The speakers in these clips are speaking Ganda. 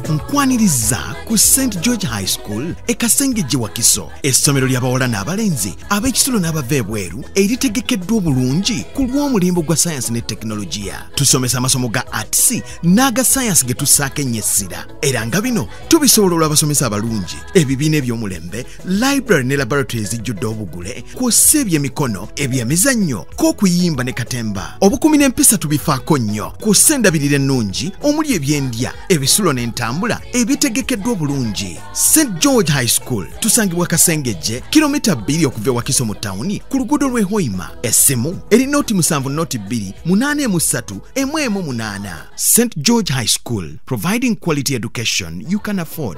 Nkwaniriza ku St. George High School ekasengejje Wakiso essomero ly'abawala n'abalenzi ab'ekisulo n'abava ebweru eritegekeddwa obulungi ku lw'omulimbo gwa science ne teknologiya. Tusomesa amasomo ga arts n'aga science ge tussaako ennyo essira era nga bino tubisobola olw'abasomesa abalungi, ebibiina eby'omulembe, library ne laboratory ezijjudde obugule, kw'ossa ebyemikono, ebyemizannyo, k'okuyimba ne katemba. Obukumi n'empisa tubifaako nnyo, kw'ossa endabirira ennungi omuli ebyendya, ebisulo n'entambula ebitegekeddwa obulungi. St. George High School tusangibwa Kasengejje, kilomita 2 okuva Wakiso mu tawuni ku luguudo lw'e Hoima. Essimu eri noti 7-2-838. St. George High School, providing quality education you can afford.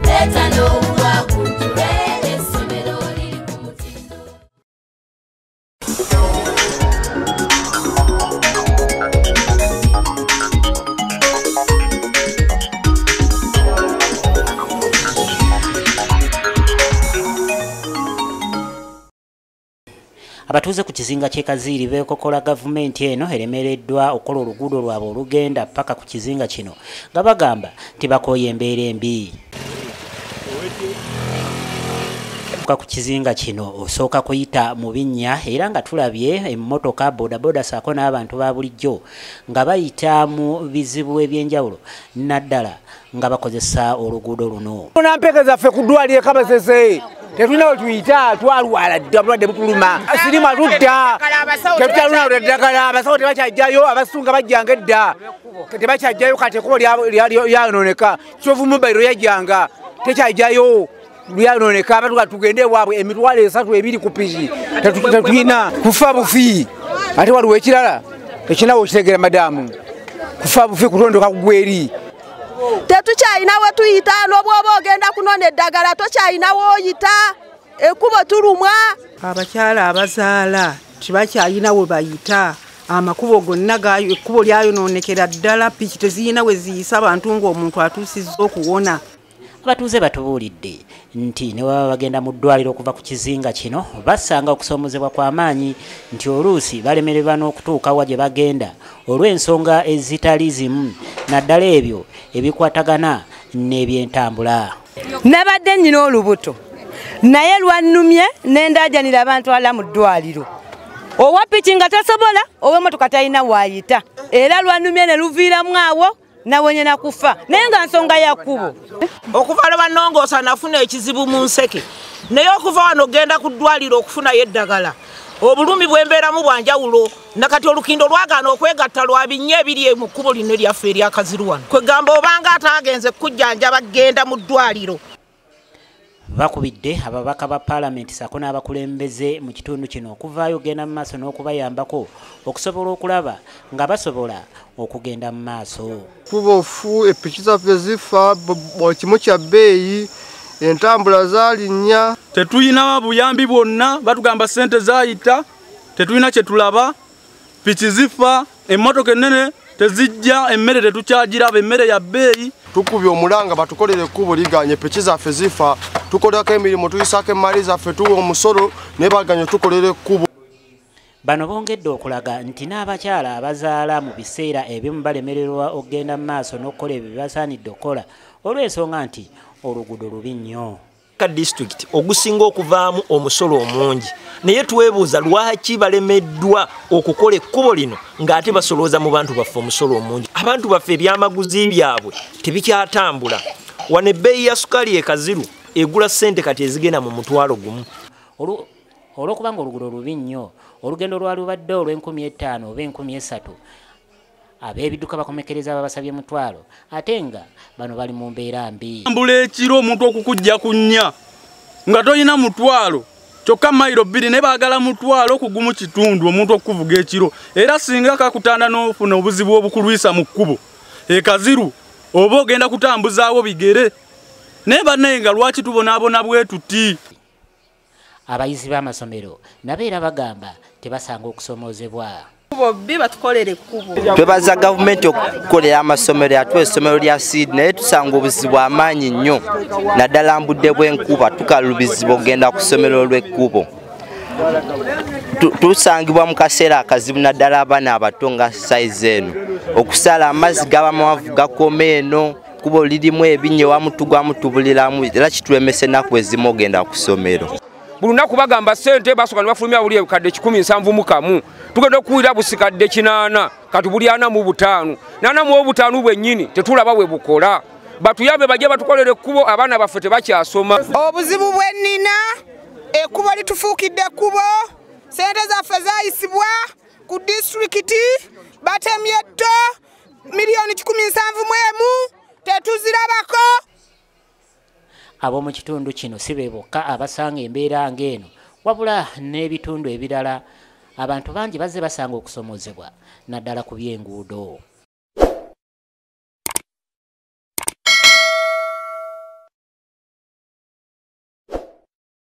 Abatuuze ku kizinga ky'e Kaziru beekokola gavumenti eno eremereddwa okukola oluguudo lwabwe olugenda paka ku kizinga kino nga bagamba nti bakooye embeera embi. Ku kizinga kino osooka kuyita mu binnya era nga tulabye emmotoka bodaboda saako n'abantu ba bulijjo nga bayita mu bizibu ebyenjawulo naddala nga bakozesa oluguudo luno. Nampeke zaffe ku ddwaliro e Kabasese tetulina we tuyita twalwala dda bulwadde butuluma sirima tudda tetutaluna eddagala abasawo tebakyajjayo abasunga bajjanga edda tebakyajjayo kati ekkubo lyayonooneka kyovu mobayiro yajjanga tekyajjayo lyanooneka abatuga tugende ewaabwe emitwalo 3 ku piki tetulina kufa bufi ate waliwo ekirala ekinawo kitegera madamu kufa bufi kutondoka kugweri tetukyayina we tuyita n'obwoba ogenda kunona eddagala tokyayina woyita ekkubo tulumwa. Abakyala abazaala tebakyayina we bayita amakubo gonna gayo ekkubo lyayonoonekera ddala piki teziyina we ziyisa abantu ng'omuntu atuusizza okuwona. Abatuuze batubuulidde nti ne baba bagenda mu ddwaliro okuva ku kizinga kino basanga okusoomozebwa kw'amaanyi nti oluusi balemererwa n'okutuuka wa gye bagenda olw'ensonga ezitali zimu naddala ebyo ebikwatagana n'ebyentambula. Nabadde nnyina olubuto naye lwannumye n'endaajanira abantu ala mu ddwaliro owa piki nga tasobola ow'emmotoka talina waayita era lwannumye ne luviiramu awo nawonye na kufa naye nga nsonga ya kkubo. Okuva lwe bannongoosa nafuna ekizibu mu nseke naye okuva wano ogenda ku ddwaliro okufunayo eddagala obulumi bw'embeeramu bwanjawulo nakati olukindo lwagaana okwegatta lwa binnya ebiri mu kkubo lino lyaffe erya Kaziru wano kwegamba obanga ataagenze kujjanjaba genda mu ddwaliro. Bakubidde ababaka ba Parliament sako n'abakulembeze mu kitundu kino okuvaayo ogenda mu maaso n'okubayambako okusobola okulaba nga basobola okugenda mu maaso. Kubofu epiki zaffe zifa kimu kya bbeeyi entambula zaalinnya tetuyina buyambi bwonna batugamba ssente zaayita tetuyina kye tulaba piki zifa emmotoka ennene tezijja emmere tetukyagiraba emmere ya bbeeyi. Tukubye omulanga batukolere ekkubo liganye piki zaffe zifa tukolako emirimu tuyisaako emmali zaffe tuwa omusolo naye baganye tukolere ekkubo. Bano bongedde okulaga nti n'abakyala abazaala mu biseera ebimu balemererwa okugenda mu maaso n'okukola ebyo byasaanidde okukola olw'ensonga nti oluguudo lubi nnyo. Ka district ogusinga okuvaamu omusolo omungi naye twebuuza lwaki balemeddwa okukola ekkubo lino ng'ate basolooza mu bantu baffe omusolo omungi. Abantu baffe ebyamaguzi byabwe tebikyatambula wano ebbeeyi ya sukaali e Kaziru egula ssente kati ezigenda mu mutwalo gumu. Olw'okubanga oluguudo lubi nnyo olugendo lwalubadde olw'5000 oba 3000 ab'ebidduka bakomekereza babasabye mutwalo ate nga bano bali mu mbeera mbi. Ambula ekiro omuntu okukujja ku nnya nga toyina mutwalo kyokka mayiro 2 ne baagala mutwalo kugumu kitundu omuntu okuvuga ekiro era singa kakutanda n'ofuna obuzibu obukulwisa mu kkubo e Kaziru oba ogenda kutambuzaawo bigere naye bannaye nga lwaki tubonaabona bwe tuti. Abayizi b'amasomero nabeera bagamba tebasanga okusomoozebwa. Twebaza gavumenti okukolera amasomero yatwe essomero lya Seed naye tusanga obuzibu amaanyi nnyo naddala mbudde bw'enkuba tukalubizibwa ogenda ku ssomero lw'ekkubo. Tusangibwa mu kaseera akazibu naddala abaana abato nga sayizi eno okusala amazzi gaba mawavu gakoma eno kubo lirimu ebinye wamutu gwamutubuliramu era kitwemese ennaku ezimu ogenda ku ssomero. Buli lunaku bagamba ssente basooka ne bafulumya buli ebikadde 171 tugenda okuwulira busikadde 8 kati buli 45 45 bwennyini tetulaba bwe bukola. Batuyambe bajje batukolere ekkubo abaana baffe tebakyasoma. Obuzibu bwe nnina ekkubo litufuukidde ekkubo, ssente zaffe zaayisibwa ku disitulikiti batemye etto miliyoni 171 tetuzirabako. Ab'omu kitundu kino si be bokka abasanga embeera ng'eno wabula n'ebitundu ebirala abantu bangi bazze basanga okusomozebwa naddala ku by'enguudo.